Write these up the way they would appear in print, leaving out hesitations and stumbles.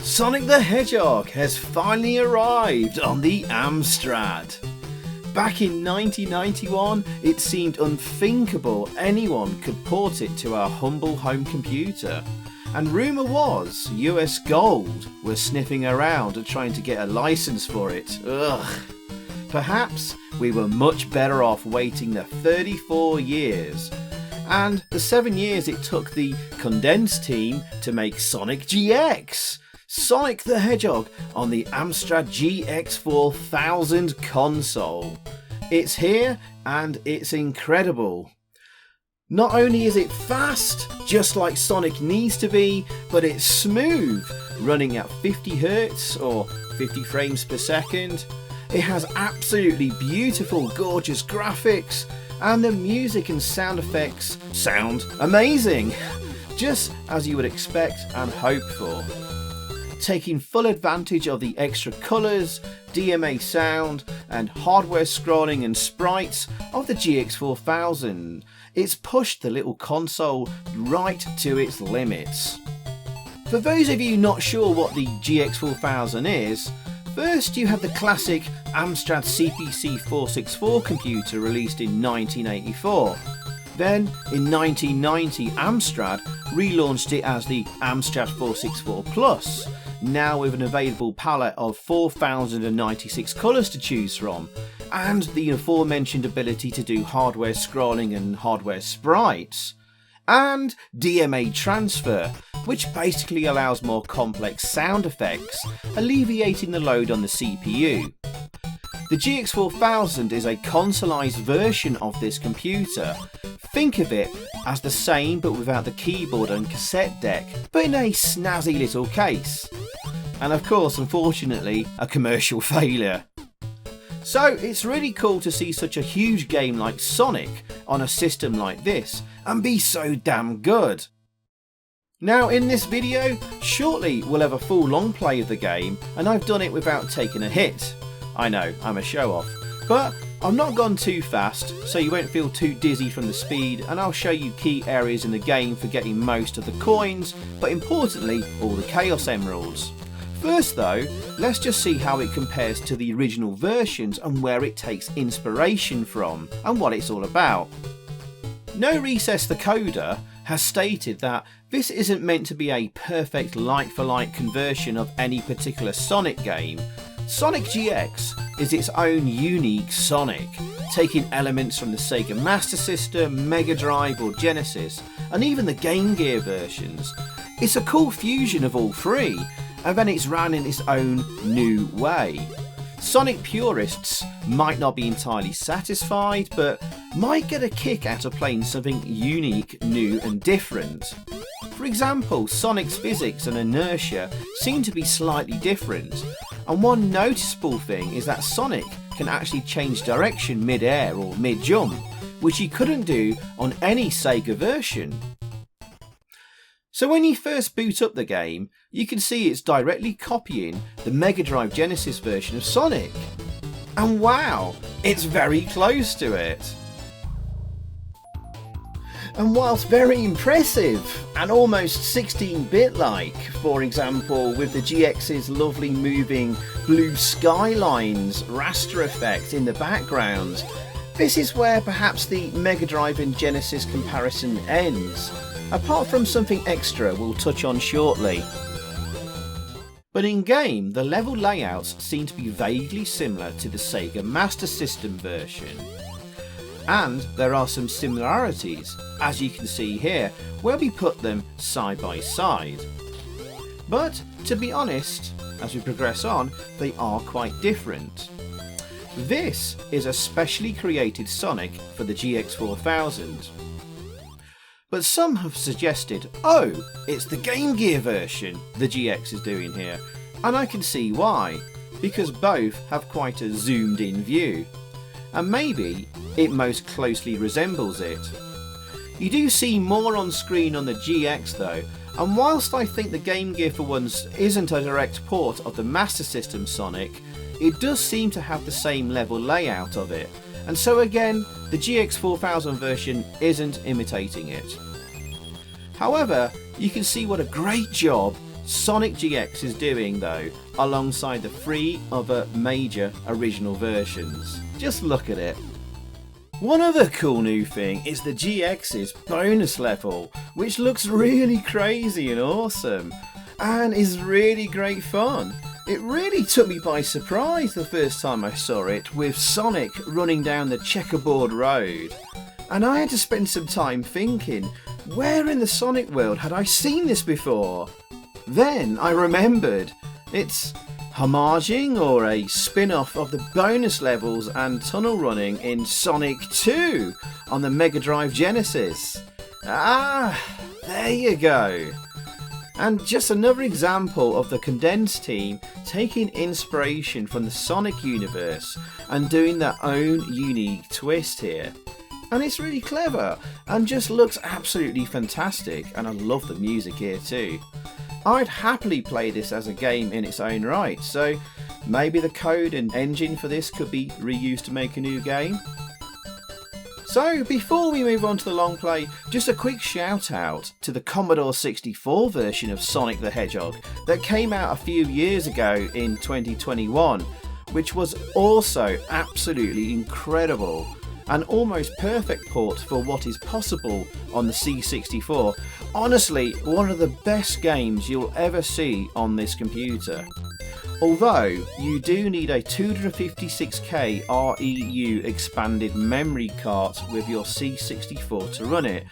Sonic the Hedgehog has finally arrived on the Amstrad. Back in 1991, it seemed unthinkable anyone could port it to our humble home computer. And rumour was US Gold was sniffing around and trying to get a license for it. Ugh. Perhaps we were much better off waiting the 34 years. And the 7 years it took the Condense Team to make SonicGX. Sonic the Hedgehog on the Amstrad GX4000 console. It's here and it's incredible. Not only is it fast, just like Sonic needs to be, but it's smooth, running at 50 Hz or 50 frames per second. It has absolutely beautiful, gorgeous graphics, and the music and sound effects sound amazing, just as you would expect and hope for. Taking full advantage of the extra colours, DMA sound and hardware scrolling and sprites of the GX4000, it's pushed the little console right to its limits. For those of you not sure what the GX4000 is, first you have the classic Amstrad CPC 464 computer released in 1984. Then, in 1990, Amstrad relaunched it as the Amstrad 464 Plus, now with an available palette of 4,096 colours to choose from, and the aforementioned ability to do hardware scrolling and hardware sprites, and DMA transfer, which basically allows more complex sound effects, alleviating the load on the CPU. The GX4000 is a consoleized version of this computer. Think of it as the same but without the keyboard and cassette deck, but in a snazzy little case. And of course, unfortunately, a commercial failure. So it's really cool to see such a huge game like Sonic on a system like this and be so damn good. Now in this video, shortly we'll have a full long play of the game, and I've done it without taking a hit. I know, I'm a show off, but I've not gone too fast so you won't feel too dizzy from the speed, and I'll show you key areas in the game for getting most of the coins, but importantly all the Chaos Emeralds. First though, let's just see how it compares to the original versions and where it takes inspiration from and what it's all about. No Recess the Coder has stated that this isn't meant to be a perfect like-for-like conversion of any particular Sonic game. SonicGX is its own unique Sonic, taking elements from the Sega Master System, Mega Drive or Genesis, and even the Game Gear versions. It's a cool fusion of all three, and then it's ran in its own new way. Sonic purists might not be entirely satisfied, but might get a kick out of playing something unique, new and different. For example, Sonic's physics and inertia seem to be slightly different, and one noticeable thing is that Sonic can actually change direction mid-air or mid-jump, which he couldn't do on any Sega version. So when you first boot up the game, you can see it's directly copying the Mega Drive Genesis version of Sonic. And wow, it's very close to it. And whilst very impressive and almost 16-bit like, for example with the GX's lovely moving blue skylines raster effect in the background, this is where perhaps the Mega Drive and Genesis comparison ends, apart from something extra we'll touch on shortly. But in game, the level layouts seem to be vaguely similar to the Sega Master System version. And there are some similarities, as you can see here, where we put them side by side. But to be honest, as we progress on, they are quite different. This is a specially created Sonic for the GX4000. But some have suggested, oh, it's the Game Gear version the GX is doing here, and I can see why, because both have quite a zoomed in view, and maybe it most closely resembles it. You do see more on screen on the GX though, and whilst I think the Game Gear for once isn't a direct port of the Master System Sonic, it does seem to have the same level layout of it, and so again, the GX4000 version isn't imitating it. However, you can see what a great job Sonic GX is doing though, alongside the 3 other major original versions. Just look at it. One other cool new thing is the GX's bonus level, which looks really crazy and awesome, and is really great fun. It really took me by surprise the first time I saw it, with Sonic running down the checkerboard road. And I had to spend some time thinking, where in the Sonic world had I seen this before? Then I remembered, it's homaging or a spin-off of the bonus levels and tunnel running in Sonic 2 on the Mega Drive Genesis. Ah, there you go. And just another example of the Condense Team taking inspiration from the Sonic universe and doing their own unique twist here. And it's really clever and just looks absolutely fantastic, and I love the music here too. I'd happily play this as a game in its own right, so maybe the code and engine for this could be reused to make a new game. So before we move on to the long play, just a quick shout out to the Commodore 64 version of Sonic the Hedgehog that came out a few years ago in 2021, which was also absolutely incredible. An almost perfect port for what is possible on the C64. Honestly, one of the best games you'll ever see on this computer. Although you do need a 256K REU expanded memory card with your C64 to run it.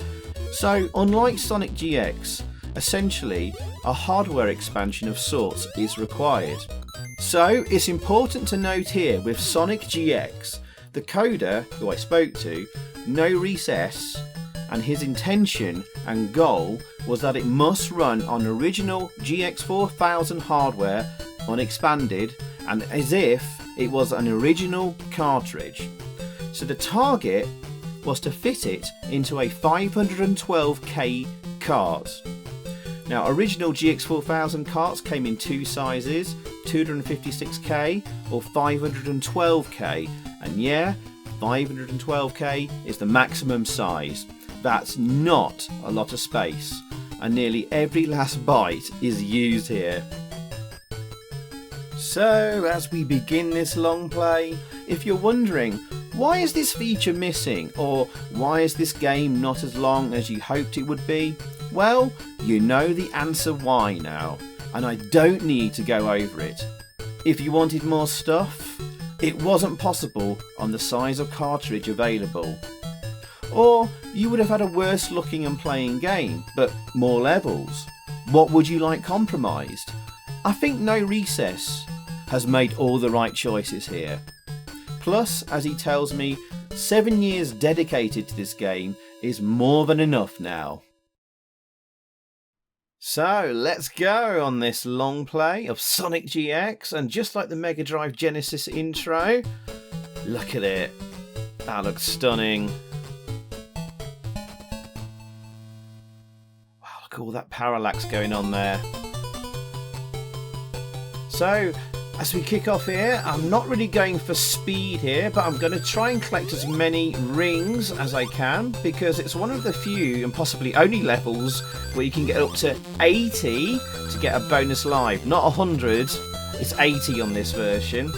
So unlike Sonic GX, essentially a hardware expansion of sorts is required. So it's important to note here with Sonic GX, the coder, who I spoke to, No Recess, and his intention and goal was that it must run on original GX4000 hardware, unexpanded, and as if it was an original cartridge. So the target was to fit it into a 512K cart. Now, original GX4000 carts came in 2 sizes, 256K or 512K. And yeah, 512K is the maximum size. That's not a lot of space, and nearly every last byte is used here. So as we begin this long play, if you're wondering, why is this feature missing, or why is this game not as long as you hoped it would be? Well, you know the answer why now, and I don't need to go over it. If you wanted more stuff, it wasn't possible on the size of cartridge available. Or you would have had a worse looking and playing game, but more levels. What would you like compromised? I think No Recess has made all the right choices here. Plus, as he tells me, 7 years dedicated to this game is more than enough now. So let's go on this long play of Sonic GX, and just like the Mega Drive Genesis intro, look at it. That looks stunning. Wow, look at all that parallax going on there. So as we kick off here, I'm not really going for speed here, but I'm going to try and collect as many rings as I can, because it's one of the few and possibly only levels where you can get up to 80 to get a bonus life. Not 100, it's 80 on this version.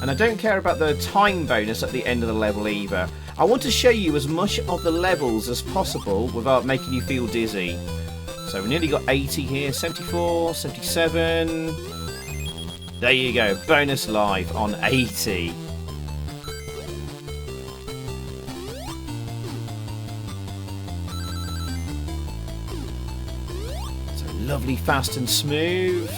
And I don't care about the time bonus at the end of the level either. I want to show you as much of the levels as possible without making you feel dizzy. So we nearly got 80 here, 74, 77... There you go, bonus life on 80. So lovely, fast and smooth.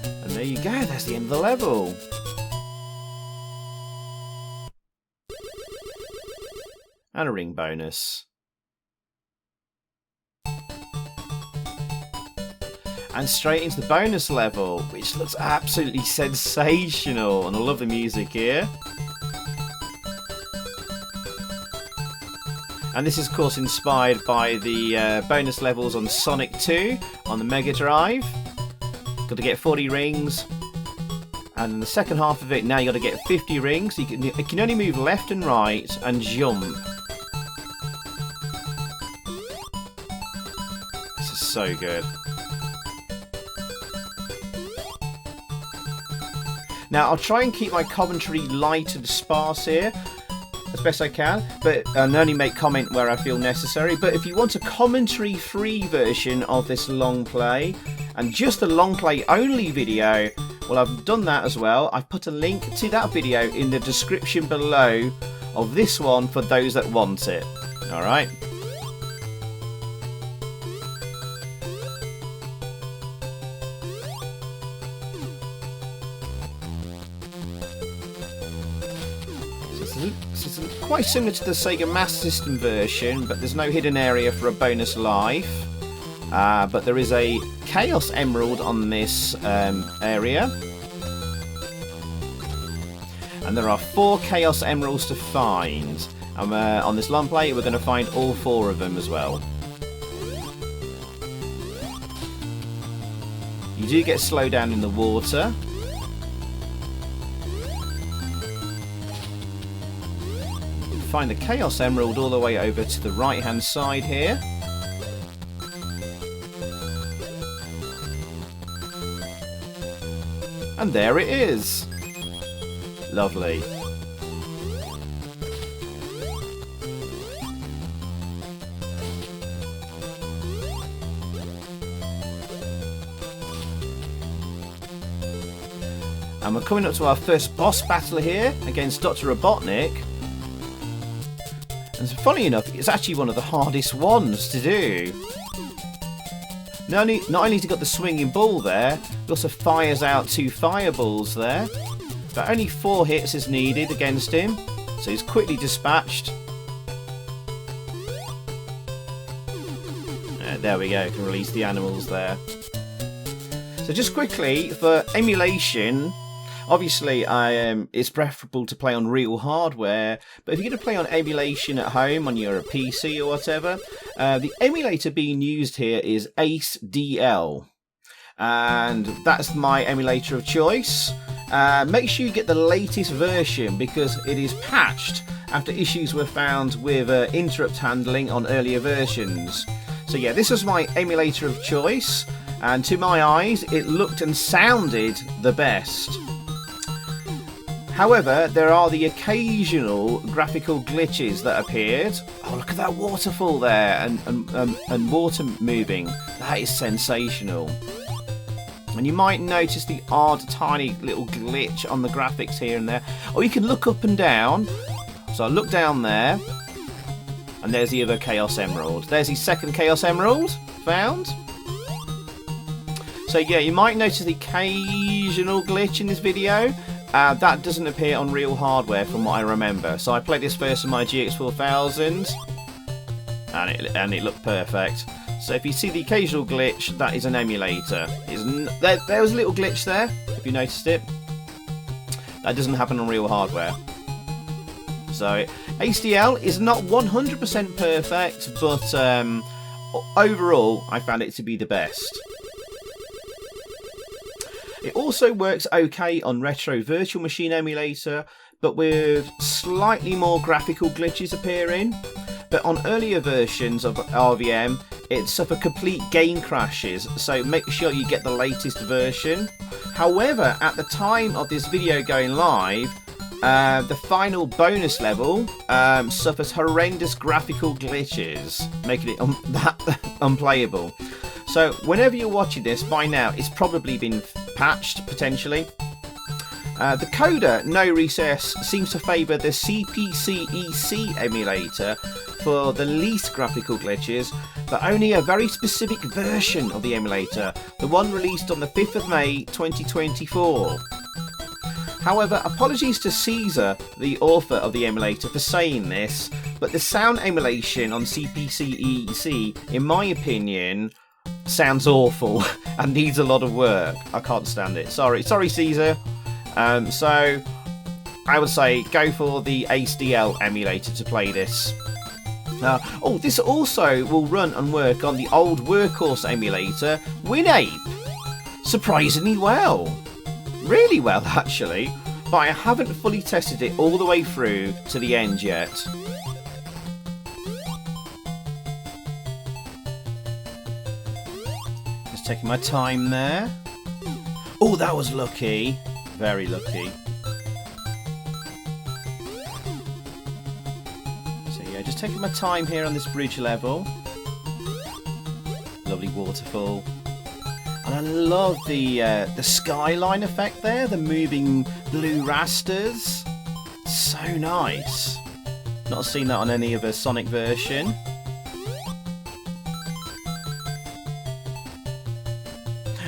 And there you go, that's the end of the level. And a ring bonus. And straight into the bonus level, which looks absolutely sensational, and I love the music here. And this is of course inspired by the bonus levels on Sonic 2 on the Mega Drive. Got to get 40 rings, and in the second half of it now you got to get 50 rings. You can only move left and right and jump. This is so good. Now, I'll try and keep my commentary light and sparse here as best I can, and only make comment where I feel necessary. But if you want a commentary-free version of this long play, and just a long play only video, well, I've done that as well. I've put a link to that video in the description below of this one for those that want it. Alright. This is quite similar to the Sega Master System version, but there's no hidden area for a bonus life. But there is a Chaos Emerald on this area. And there are 4 Chaos Emeralds to find. On this long play, we're going to find all 4 of them as well. You do get slowed down in the water. Find the Chaos Emerald all the way over to the right hand side here. And there it is. Lovely. And we're coming up to our first boss battle here against Dr. Robotnik. And funny enough, it's actually one of the hardest ones to do. Not only has he got the swinging ball there, he also fires out 2 fireballs there. But only 4 hits is needed against him, so he's quickly dispatched. There we go, can release the animals there. So just quickly, for emulation, obviously, it's preferable to play on real hardware, but if you're going to play on emulation at home on your PC or whatever, the emulator being used here is ACE-DL, and that's my emulator of choice. Make sure you get the latest version because it is patched after issues were found with interrupt handling on earlier versions. So yeah, this was my emulator of choice, and to my eyes, it looked and sounded the best. However, there are the occasional graphical glitches that appeared. Oh, look at that waterfall there, and water moving. That is sensational. And you might notice the odd, tiny little glitch on the graphics here and there. Or you can look up and down. So I look down there, and there's the other Chaos Emerald. There's the second Chaos Emerald found. So yeah, you might notice the occasional glitch in this video. That doesn't appear on real hardware from what I remember. So I played this first on my GX4000 and it looked perfect. So if you see the occasional glitch, that is an emulator. There was a little glitch there, if you noticed it. That doesn't happen on real hardware. So ACE-DL is not 100% perfect, but overall I found it to be the best. It also works okay on Retro Virtual Machine Emulator, but with slightly more graphical glitches appearing. But on earlier versions of RVM, it suffered complete game crashes, so make sure you get the latest version. However, at the time of this video going live, the final bonus level suffers horrendous graphical glitches, making it unplayable. So whenever you're watching this, by now it's probably been patched, potentially. The coder No Recess seems to favour the CPCEC emulator for the least graphical glitches, but only a very specific version of the emulator, the one released on the 5th of May 2024. However, apologies to Caesar, the author of the emulator, for saying this, but the sound emulation on CPCEC, in my opinion, sounds awful and needs a lot of work. I can't stand it. Sorry Caesar. So I would say go for the ACE-DL emulator to play this. Oh, this also will run and work on the old workhorse emulator WinApe. Surprisingly well. Really well, actually. But I haven't fully tested it all the way through to the end yet. Just taking my time there. Oh, that was lucky. Very lucky. So yeah, just taking my time here on this bridge level. Lovely waterfall. And I love the skyline effect there, the moving blue rasters. So nice. Not seen that on any other Sonic version.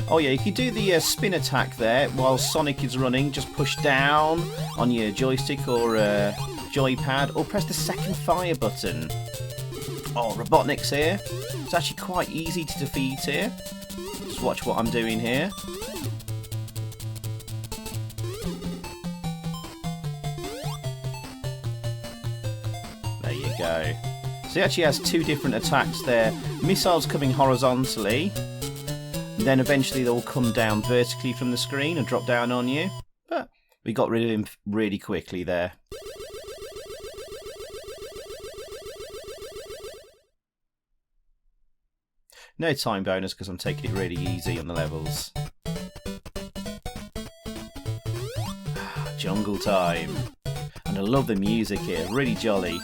Oh yeah, you can do the spin attack there while Sonic is running. Just push down on your joystick or joypad, or press the second fire button. Oh, Robotnik's here. It's actually quite easy to defeat here. Just watch what I'm doing here. There you go. So he actually has two different attacks there. Missiles coming horizontally. Then eventually they'll come down vertically from the screen and drop down on you. But we got rid of him really quickly there. No time bonus because I'm taking it really easy on the levels. Jungle time. And I love the music here, really jolly.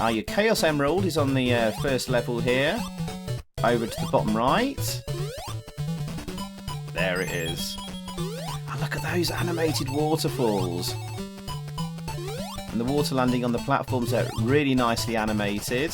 Your Chaos Emerald is on the first level here. Over to the bottom right. There it is. And look at those animated waterfalls. And the water landing on the platforms are really nicely animated.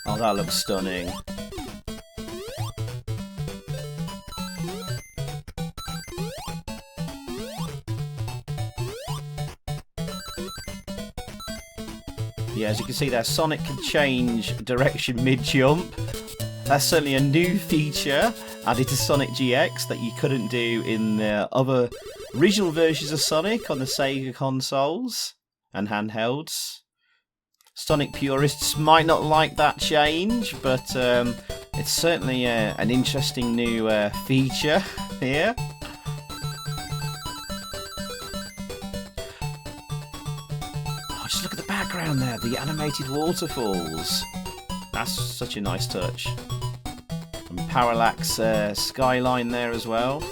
Oh, that looks stunning. Yeah, as you can see there, Sonic can change direction mid-jump. That's certainly a new feature added to Sonic GX that you couldn't do in the other original versions of Sonic on the Sega consoles and handhelds. Sonic purists might not like that change, but it's certainly an interesting new feature here. Oh, just look at the background there, the animated waterfalls. That's such a nice touch. And parallax skyline there as well.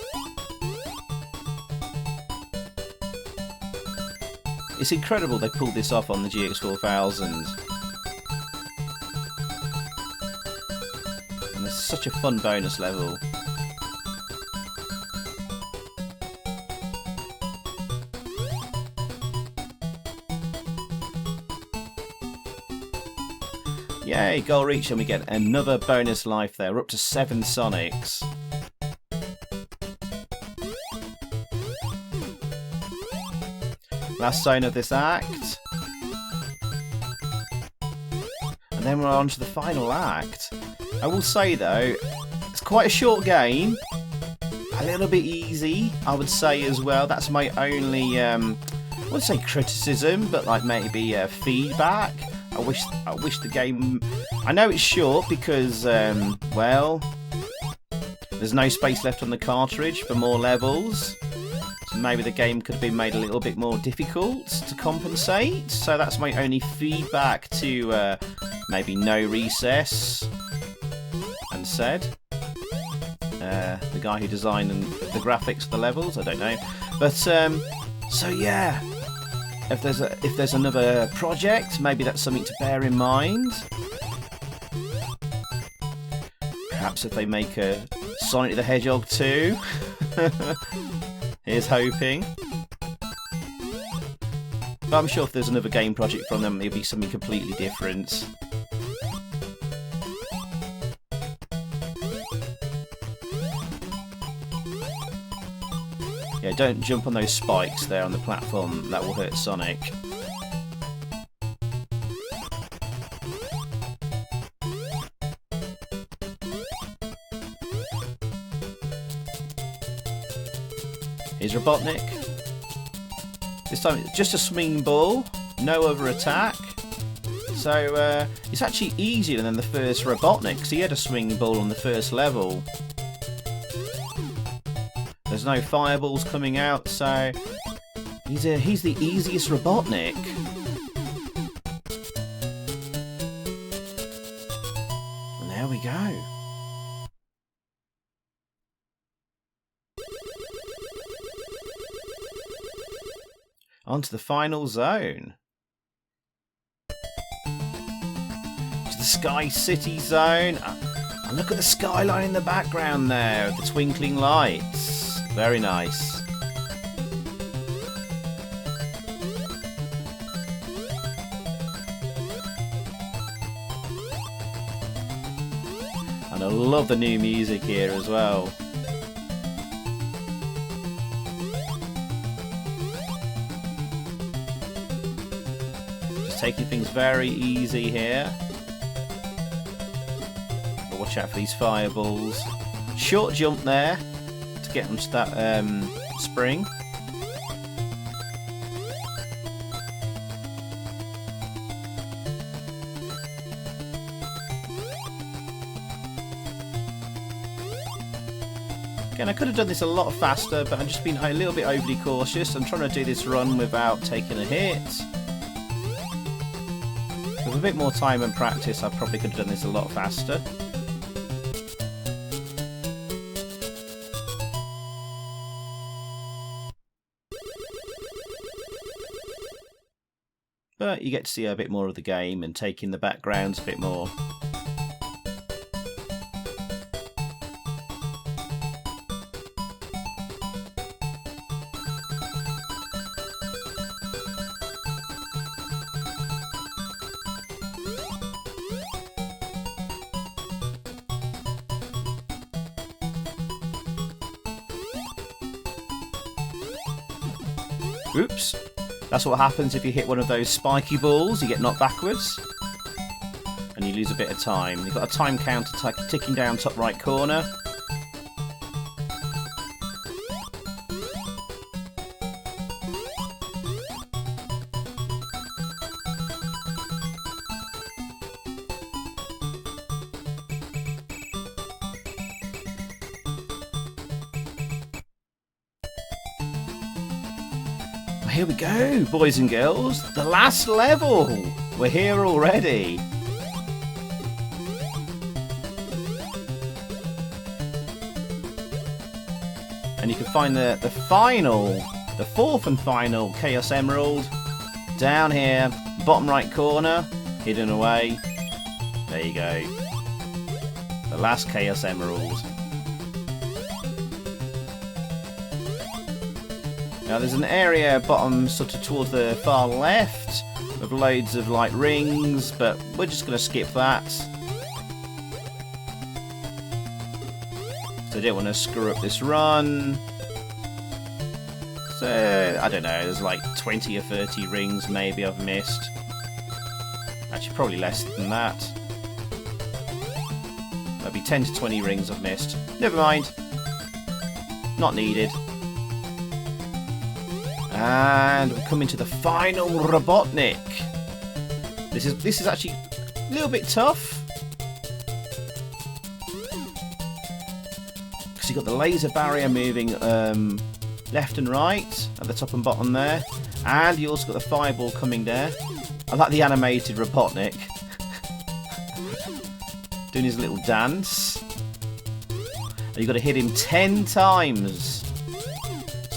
It's incredible they pulled this off on the GX4000. And it's such a fun bonus level. Yay, goal reached, and we get another bonus life there. We're up to 7 Sonics. Last zone of this act. And then we're on to the final act. I will say though, it's quite a short game. A little bit easy, I would say as well. That's my only, I wouldn't say criticism, but like maybe feedback. I wish the game... I know it's short because, well, there's no space left on the cartridge for more levels. Maybe the game could have been made a little bit more difficult to compensate. So that's my only feedback to maybe No Recess and said. The guy who designed the graphics for the levels, I don't know. But so yeah, if there's another project, maybe that's something to bear in mind. Perhaps if they make a Sonic the Hedgehog 2. Here's hoping. But I'm sure if there's another game project from them, it'll be something completely different. Yeah, don't jump on those spikes there on the platform, that will hurt Sonic. Here's Robotnik. This time it's just a swinging ball, no other attack. So it's actually easier than the first Robotnik, because he had a swinging ball on the first level. There's no fireballs coming out, so he's the easiest Robotnik. And there we go. On to the final zone. To the Sky City zone. And look at the skyline in the background there, with the twinkling lights. Very nice. And I love the new music here as well. Taking things very easy here. But watch out for these fireballs. Short jump there to get onto that spring. Again, I could have done this a lot faster, but I've just been a little bit overly cautious. I'm trying to do this run without taking a hit. With a bit more time and practice, I probably could have done this a lot faster. But you get to see a bit more of the game and take in the backgrounds a bit more. Oops. That's what happens if you hit one of those spiky balls. You get knocked backwards. And you lose a bit of time. You've got a time counter ticking down top right corner. Here we go, boys and girls. The last level. We're here already. And you can find the fourth and final Chaos Emerald down here, bottom right corner, hidden away. There you go. The last Chaos Emerald. Now there's an area bottom sort of towards the far left with loads of like rings, but we're just going to skip that. So I don't want to screw up this run. So, I don't know, there's like 20 or 30 rings maybe I've missed. Actually probably less than that. Maybe 10 to 20 rings I've missed. Never mind. Not needed. And we're coming to the final Robotnik. This is actually a little bit tough. Because you've got the laser barrier moving left and right at the top and bottom there. And you also got the fireball coming there. I like the animated Robotnik. Doing his little dance. And you've got to hit him 10 times.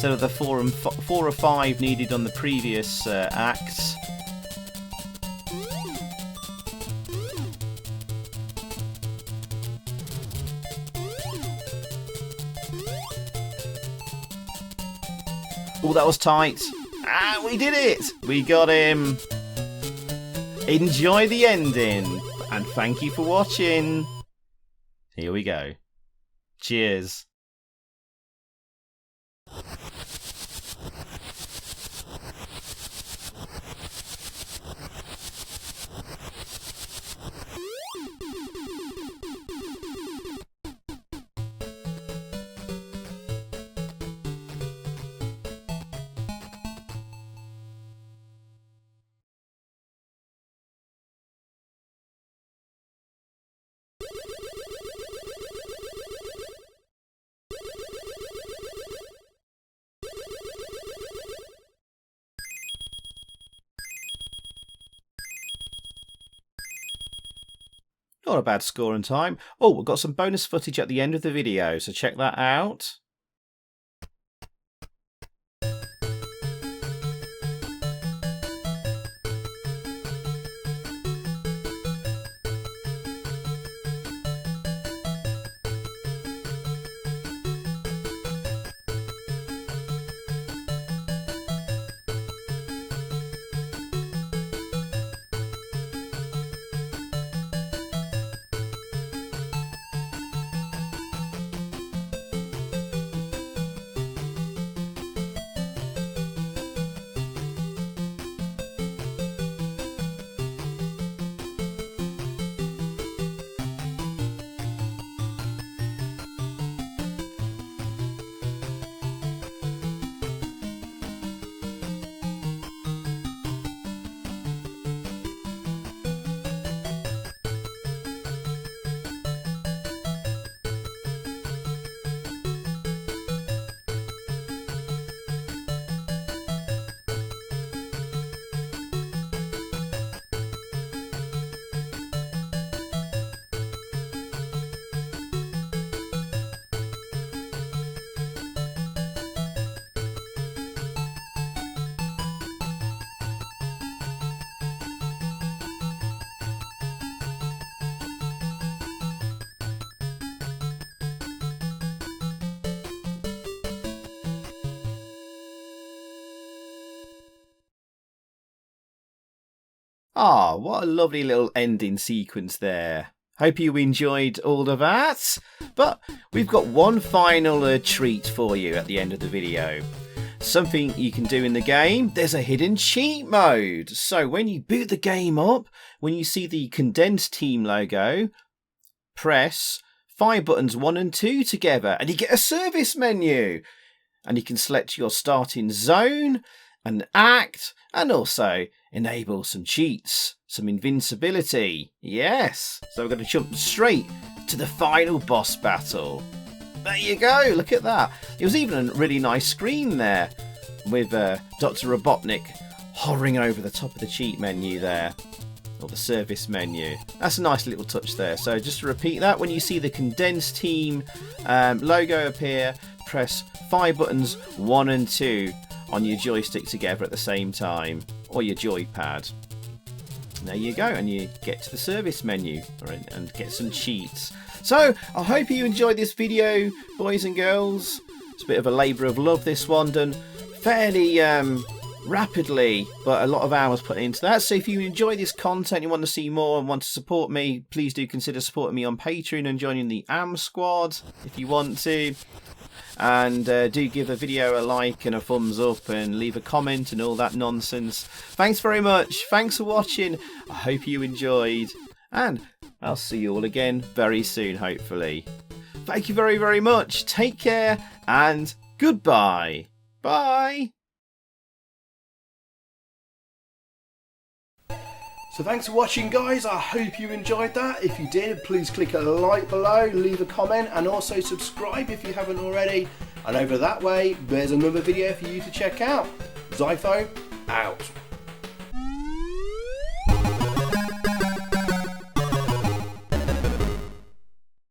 Instead of the 4 or 5 needed on the previous acts. Oh, that was tight. Ah, we did it! We got him. Enjoy the ending. And thank you for watching. Here we go. Cheers. Not a bad score and time. Oh, we've got some bonus footage at the end of the video, so check that out. Ah, what a lovely little ending sequence there. Hope you enjoyed all of that. But we've got one final treat for you at the end of the video. Something you can do in the game. There's a hidden cheat mode. So when you boot the game up, when you see the Condense Team logo, press fire buttons 1 and 2 together and you get a service menu. And you can select your starting zone and act, and also enable some cheats, some invincibility. Yes, so we're going to jump straight to the final boss battle. There you go, look at that. It was even a really nice screen there with Dr. Robotnik hovering over the top of the cheat menu there, or the service menu. That's a nice little touch there. So just to repeat that, when you see the Condense Team logo appear, press fire buttons 1 and 2 on your joystick together at the same time, or your joypad. There you go, and you get to the service menu and get some cheats. So I hope you enjoyed this video, boys and girls. It's a bit of a labour of love, this one, done fairly rapidly, but a lot of hours put into that. So if you enjoy this content, you want to see more and want to support me, please do consider supporting me on Patreon and joining the Am Squad if you want to. And do give a video a like and a thumbs up and leave a comment and all that nonsense. Thanks very much. Thanks for watching. I hope you enjoyed. And I'll see you all again very soon, hopefully. Thank you very, very much. Take care and goodbye. Bye. So thanks for watching, guys. I hope you enjoyed that. If you did, please click a like below, leave a comment, and also subscribe if you haven't already. And over that way, there's another video for you to check out. Zypho, out.